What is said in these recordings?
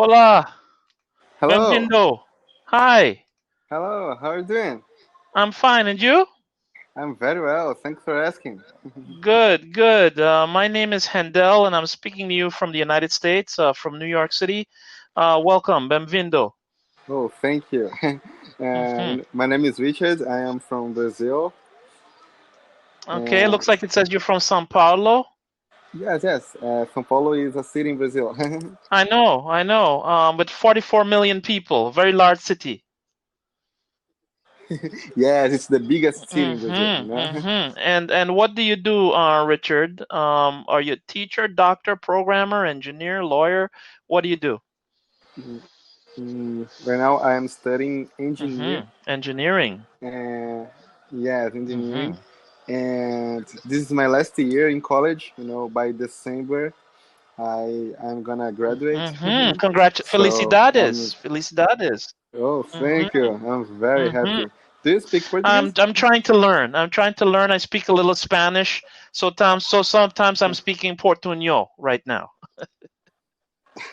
Hola, Hello. bem-vindo. Hi, Hello. How are you doing? I'm fine, and you? I'm very well. Thanks for asking. Good, good. My name is Handel, and I'm speaking to you from the United States, from New York City. Welcome, bem-vindo. Oh, thank you. Hmm. My name is Richard. I am from Brazil. Okay, And looks like it says you're from São Paulo. yes. São Paulo is a city in Brazil. I know. With 44 million people, very large city. Yes, it's the biggest city in Brazil. Mm-hmm, mm-hmm. And what do you do, Richard? Are you a teacher, doctor, programmer, engineer, lawyer? What do you do? Right now, I am studying engineer. Mm-hmm. Engineering. And yes, Mm-hmm. engineering. And this is my last year in college. By December, I'm gonna graduate. Mm-hmm. So Felicidades. Felicidades. oh, Mm-hmm. thank you. I'm very Mm-hmm. happy. Do you speak I'm Portuguese? I'm trying to learn. I'm trying to learn. I speak a little Spanish. So sometimes I'm speaking Portuñol right now.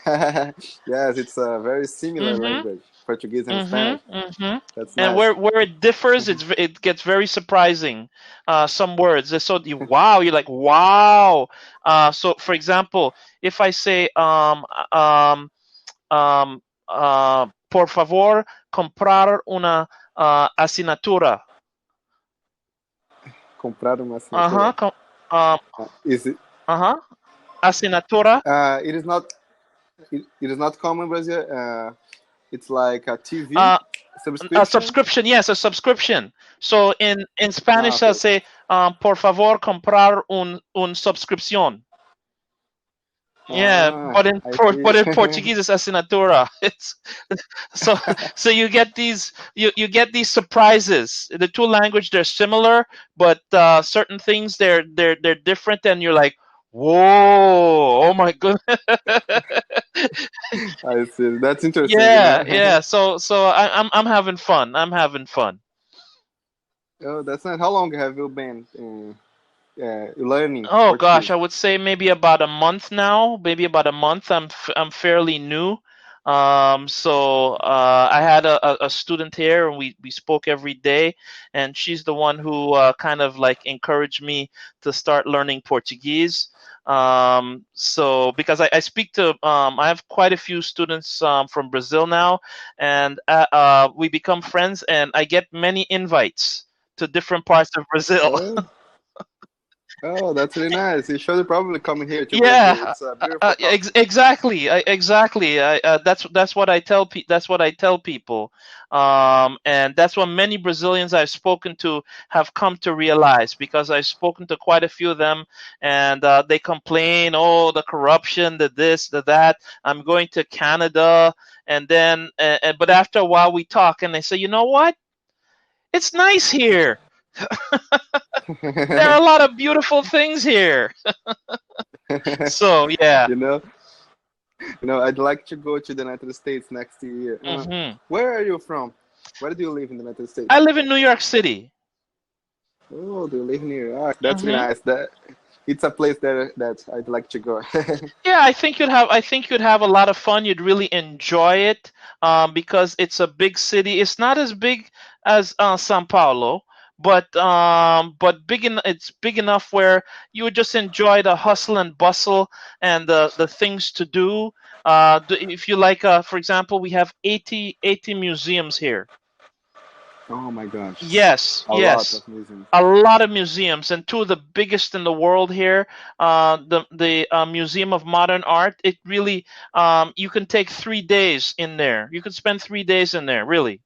Yes, it's a very similar Mm-hmm. language, Portuguese and Spanish. Mm-hmm. Mm-hmm. That's And nice. where it differs, it gets very surprising. Some words. So wow, you're like wow. So for example, if I say um, por favor, comprar una assinatura. Comprar uma Uh-huh. assinatura. Um, Is it? uh-huh. Assinatura. It is not. It is not common in Brazil. It's like a TV Uh, a subscription. subscription. Yes, a subscription. So in Spanish, I'll Okay. say, por favor, comprar un suscripción. Yeah, I see. but in Portuguese it's assinatura. It's so so you get these surprises. The two language they're similar, but certain things they're different, and you're like, whoa, oh my goodness. I see. That's interesting. Yeah, yeah. So I'm having fun. I'm having fun. Oh, that's not. How long have you been learning Oh gosh, Portuguese? I would say maybe about a month now. Maybe about a month. I'm fairly new. I had a student here, and we spoke every day, and she's the one who kind of like encouraged me to start learning Portuguese. So because I speak to I have quite a few students from Brazil now, and we become friends, and I get many invites to different parts of Brazil. Oh, oh, that's really nice. You should probably come here to Brazil. Yeah, It's a beautiful country. exactly, exactly. That's what I tell that's what I tell people, and that's what many Brazilians I've spoken to have come to realize, because I've spoken to quite a few of them, and they complain, oh, the corruption, the this, the that. I'm going to Canada, and then, but after a while we talk, and they say, you know what? It's nice here. There are a lot of beautiful things here. So yeah. you know, I'd like to go to the United States next year. Hmm. Where are you from? Where do you live in the United I States? live in New York City. Oh, do you live near? Ah, that's really Hmm. nice. That it's a place that I'd like to go. Yeah, I think you'd have a lot of fun. You'd really enjoy it, because it's a big city. It's not as big as São Paulo, but it's big enough where you would just enjoy the hustle and bustle and the things to do. If you like, for example, we have 80 museums here. Oh my gosh, Yes, a lot yes. of museums. A lot of museums, and two of the biggest in the world here. The Museum of Modern Art. It really, you can take 3 days in there. You can spend 3 days in there, really.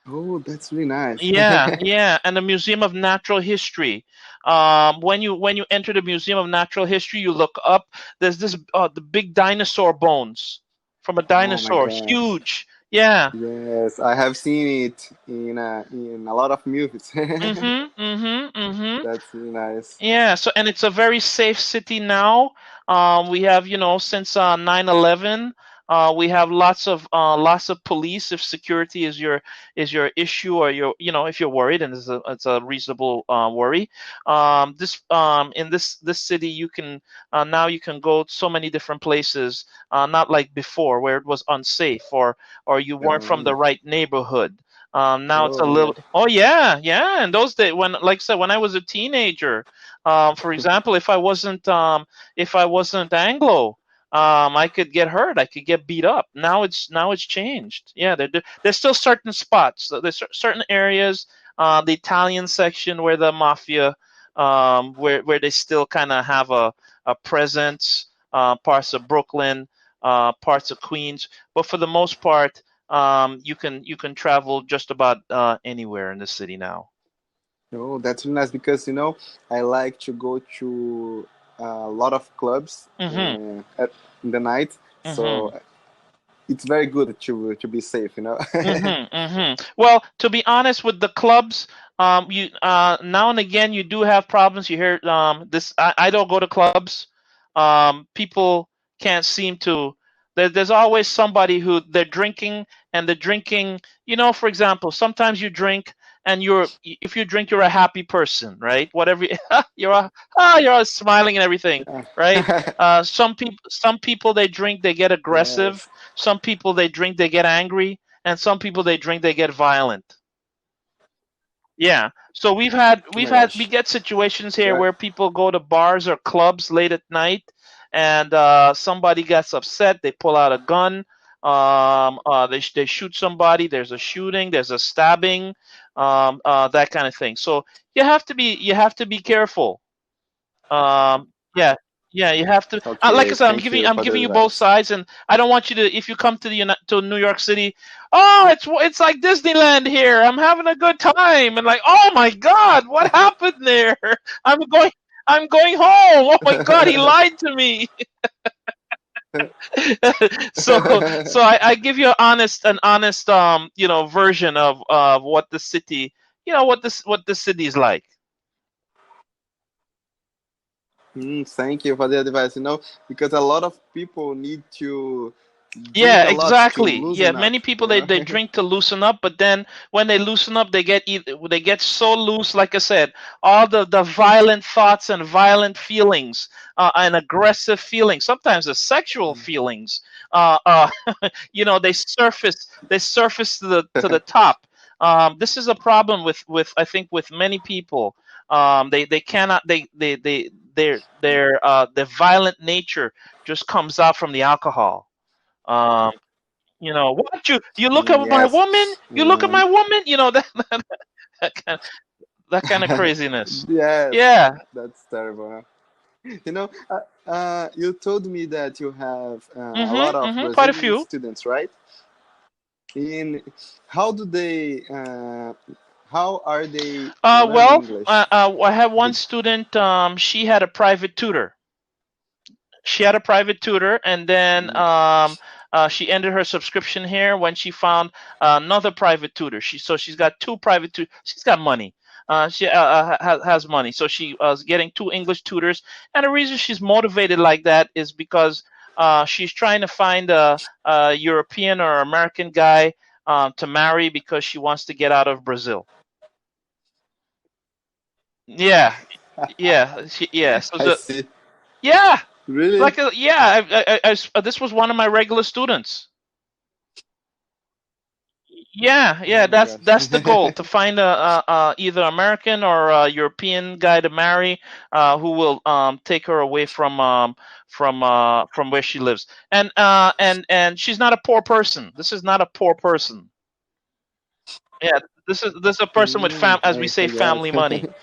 Oh, that's really nice. Yeah, yeah. And the Museum of Natural History. When you enter the Museum of Natural History, you look up. There's this the big dinosaur bones from a Oh my dinosaur, gosh. huge. Yeah. Yes, I have seen it in a lot of movies. Mhm. Mhm. Mhm. That's really nice. Yeah, so and it's a very safe city now. We have, since 9/11, We have lots of police if security is your issue, or if you're worried, and it's a reasonable worry. In this city, you can now you can go so many different places, not like before where it was unsafe, or you weren't from the Oh, right neighborhood. Now it's oh a man. little. Oh yeah, yeah. And those days, like I said, when I was a teenager, for example, if I wasn't Anglo, I could get hurt. I could get beat up. Now it's changed. Yeah, there's still certain spots. So there's certain areas, the Italian section where the mafia, where they still kind of have a presence. Parts of Brooklyn, parts of Queens, but for the most part, you can travel just about anywhere in the city now. Oh, that's really nice because I like to go to a lot of clubs Mm-hmm. in the night, Mm-hmm. so it's very good to be safe. Mm-hmm, mm-hmm. Well, to be honest, with the clubs, you now and again you do have problems. You hear this. I don't go to clubs. People can't seem to. There's always somebody who they're drinking, and they're drinking. For example, sometimes you drink, and if you drink, you're a happy person, right? Whatever you're all smiling and everything, right? Some people they drink, they get aggressive. Yes. Some people they drink, they get angry, and some people they drink, they get violent. Yeah. So we've had Oh we've my had we gosh. get situations here Yeah. where people go to bars or clubs late at night, and somebody gets upset. They pull out a gun. They shoot somebody. There's a shooting. There's a stabbing. That kind of thing. So you have to be careful. Yeah, yeah, you have to. Like I Okay. said, I'm Thank giving you I'm for the giving you both advice. sides, and I don't want you to. If you come to New York City, oh, it's like Disneyland here. I'm having a good time, and like, oh my God, what happened there? I'm going I'm going home. Oh my God, he lied to me. so so I give you an honest version of what the city what the city is like. Thank you for the advice. Because a lot of people need to Yeah, drink a lot to exactly. Yeah, loosen up. many people they drink to loosen up, but then when they loosen up, they get so loose. Like I said, all the violent thoughts and violent feelings, and aggressive feelings, sometimes the sexual feelings, uh, uh, they surface to the top. This is a problem with I think with many people. They cannot their violent nature just comes out from the alcohol. Um, what you look at my Yes. woman? You look at Um, my woman? That kind that kind of craziness. yes, Yeah. that's terrible. You told me that you have a lot Mm-hmm. of Mm-hmm. Quite a Brazilian few. students, right? In how do they? How are they learning Well, English? I have one Do, student. She had a private tutor. She had a private tutor, and then she ended her subscription here when she found another private tutor. She's got two private tutors. She's got money. She has money, so she was getting two English tutors. And the reason she's motivated like that is because she's trying to find a European or American guy to marry because she wants to get out of Brazil. Yeah, yeah, yeah. I see. Yeah, Really? yeah. This was one of my regular students. Yeah, Oh yeah, my that's the gosh. goal, to find a either American or a European guy to marry, who will take her away from where she lives. And she's not a poor person. This is not a poor person. Yeah, this is a person with as we say, I got family money. it.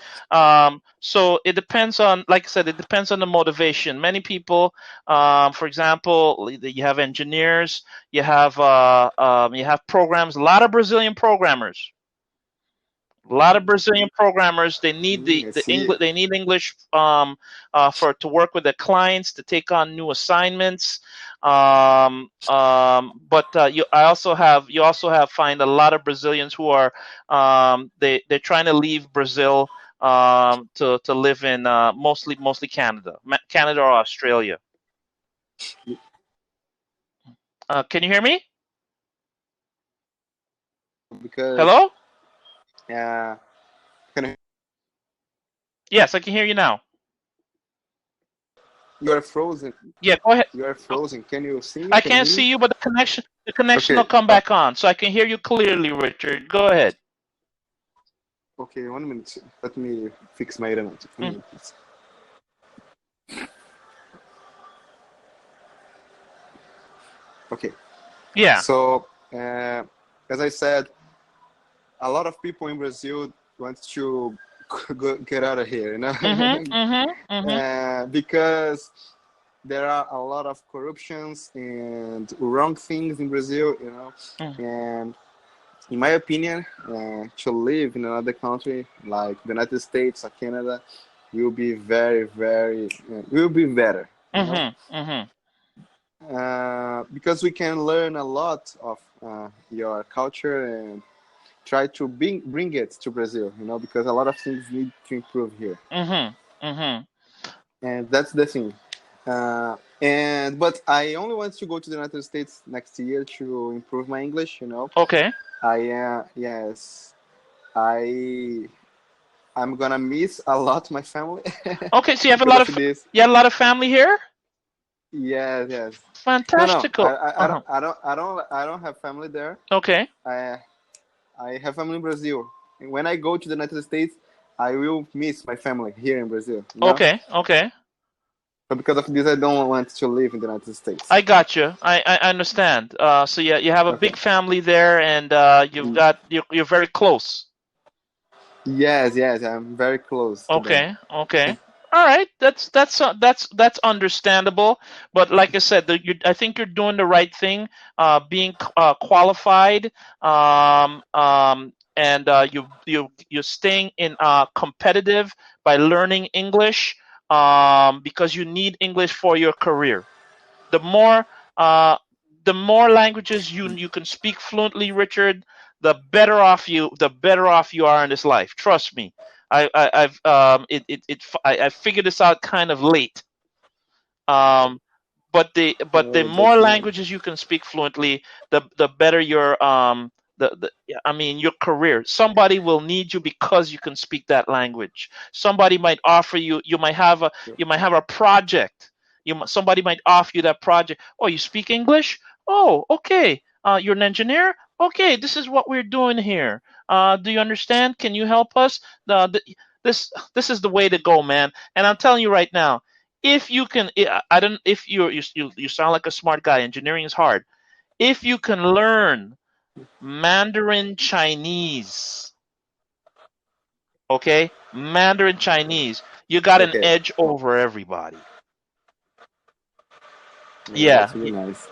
So it depends on, like I said, it depends on the motivation. Many people, for example, you have engineers, you have programs. A lot of Brazilian programmers. A lot of Brazilian programmers. They need the I the see. English. They need English for to work with their clients, to take on new assignments. But you also have find a lot of Brazilians who are they're trying to leave Brazil, to live in mostly Canada, Canada or Australia. Can you hear me? Because Hello? can you, Yes, I can hear you now. you are frozen. Yeah, go ahead. You are frozen. Can you see me? I Can you can't hear see me? you, but the connection Okay. will come back on, so I can hear you clearly, Richard. Go ahead. Okay, 1 minute. Let me fix my internet. 1 minute, please. Okay. Yeah. So, as I said, a lot of people in Brazil want to get out of here, you know, because there are a lot of corruptions and wrong things in Brazil, you know, and in my opinion, to live in another country like the United States or Canada will be very, very, will be better, you know? Because we can learn a lot of your culture and try to bring it to Brazil, you know, because a lot of things need to improve here. And that's the thing. But I only want to go to the United States next year to improve my English, you know. Okay. Yes, I'm gonna miss a lot my family. Okay, so you have a because lot of of this. family here? Yes. No, Fantastical. I don't have family there. Okay. I have family in Brazil. And when I go to the United States, I will miss my family here in Brazil. You know? Okay. But because of this, I don't want to live in the United States. I got you. I understand. So yeah, you have a big family there, and you're very close. Yes, I'm very close to them. Okay. All right, that's understandable. But like I said, I think you're doing the right thing. Being qualified, and you're staying in competitive by learning English, because you need English for your career. The more uh, the more languages you can speak fluently, Richard, the better off you are in this life. Trust me. I figured this out kind of late. But the more languages you can speak fluently, the better your your career. Somebody will need you because you can speak that language. Somebody might offer you. You might have a project. Somebody might offer you that project. Oh, you speak English? Oh, okay. You're an engineer? Okay, this is what we're doing here. Do you understand? Can you help us? This is the way to go, man. And I'm telling you right now, if you can, I don't. If you sound like a smart guy. Engineering is hard. If you can learn Mandarin Chinese, okay, Mandarin Chinese, you got an edge over everybody. Yeah. That's really nice.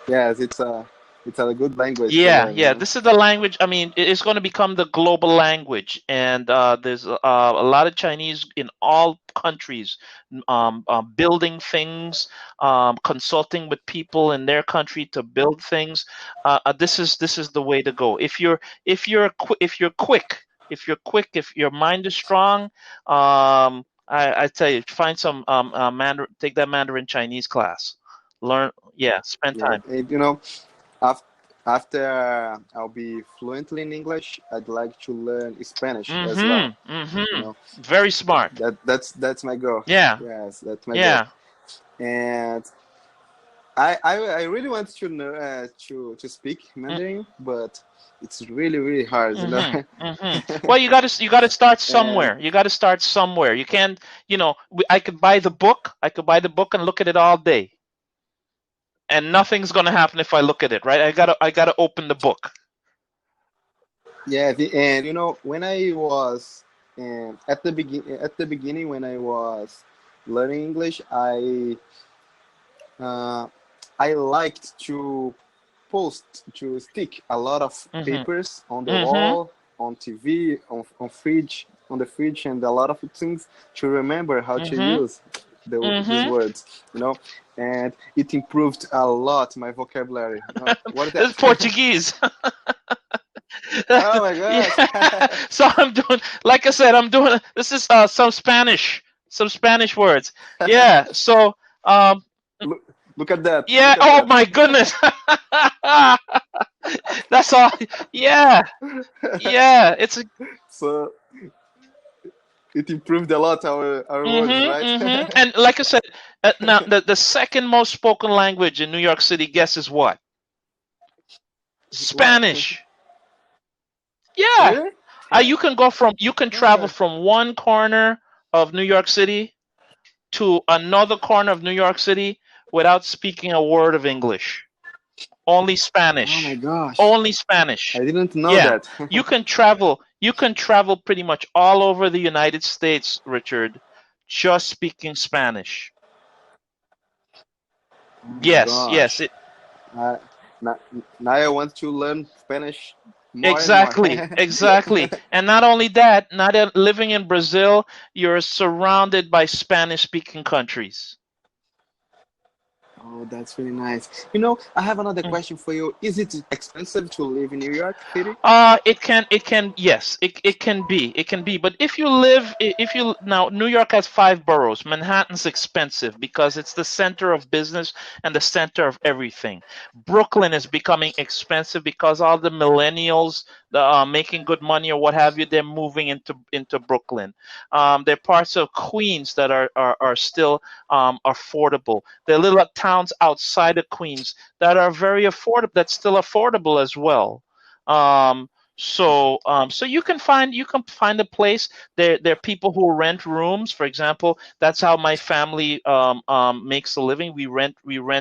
Yes, it's a good language to Yeah, learn. You know? this is the language. I mean, it's going to become the global language, and there's a lot of Chinese in all countries, building things, consulting with people in their country to build things. This is the way to go. If your mind is strong, I tell you, find some Mandarin, take that Mandarin Chinese class, learn. Yeah, spend time. And, you know, after I'll be fluently in English, I'd like to learn Spanish as well. You know, Very smart. that's my goal. Yeah. Yes, that's my goal. And I really want to know to speak Mandarin, but it's really hard. You know. Well, you got to start somewhere. You got to start somewhere. You can't. I could buy the book. I could buy the book and look at it all day, and nothing's gonna happen if I look at it. Right? I gotta open the book. Yeah, and you know, when I was at the beginning when I was learning English, I liked to stick a lot of papers on the wall, on TV, on the fridge, and a lot of things to remember how to use these words, you know, and it improved a lot my vocabulary. You know? What is that? It's Portuguese. Oh my gosh. Yeah. So I'm doing, like I said, this is some Spanish words. Yeah. So Look at that. Yeah. Look at Oh that. my goodness. That's all. Yeah. Yeah. It's a. So it improved a lot our words, right? And like I said, now the second most spoken language in New York City, guess is what? What? Spanish. Yeah. Really? You can travel Ah, from one corner of New York City to another corner of New York City without speaking a word of English. Only oh my Spanish. gosh. Only Spanish. I didn't know Yeah. that. You can travel pretty much all over the United States, Richard, just speaking Spanish. Oh my Yes, yes. gosh. Uh, now, now I want to learn Spanish more and more. Exactly, exactly. And not only that, living in Brazil, you're surrounded by Spanish speaking countries. Oh, that's really nice. You know, I have another question for you. Is it expensive to live in New York City? Yes, it can be. But if you live, if you now, New York has 5 boroughs. Manhattan's expensive because it's the center of business and the center of everything. Brooklyn is becoming expensive because all the millennials that are making good money or what have you, they're moving into Brooklyn. There are parts of Queens that are still affordable. There are little towns outside of Queens that are very affordable, that's still affordable as well. Um, so you can find a place. There are people who rent rooms. For example, that's how my family makes a living. We rent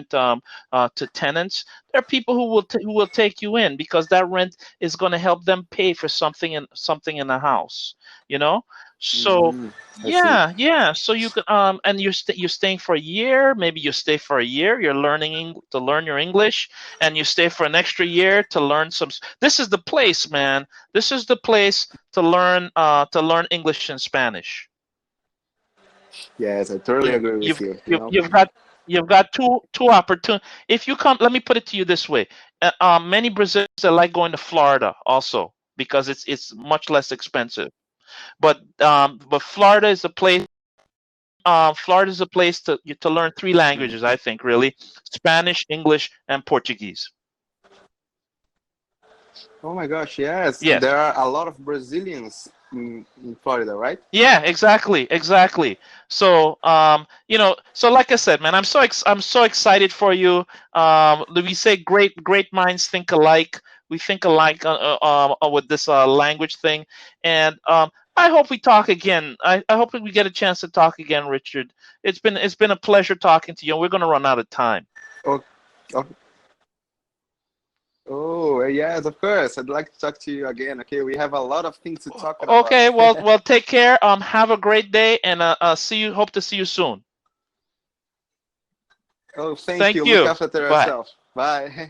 to tenants. There are people who will take you in because that rent is going to help them pay for something in the house. You know. So Mm, I see. yeah, yeah. So you can and you're staying for a year. Maybe you stay for a year. You're learning to learn your English, and you stay for an extra year to learn some. This is the place, man. This is the place to learn English and Spanish. Yes, I totally Yeah, agree with you. You know. you've got two opportunities. If you come, let me put it to you this way: many Brazilians that like going to Florida also because it's much less expensive. But Florida is a place. Florida is a place to learn 3 languages. I think really Spanish, English, and Portuguese. Oh my gosh, yes. Yes. There are a lot of Brazilians in Florida, right? Yeah, exactly, exactly. So, so like I said, man, I'm so excited for you. We say great minds think alike. We think alike with this language thing, and I hope we talk again. I hope we get a chance to talk again, Richard. It's been a pleasure talking to you. And we're gonna run out of time. Oh, oh, oh, yes, of course. I'd like to talk to you again. Okay, we have a lot of things to talk about. Okay, well, take care. Have a great day, and see you. Hope to see you soon. Oh, thank Thank you. Look you. after Bye. yourself. Bye.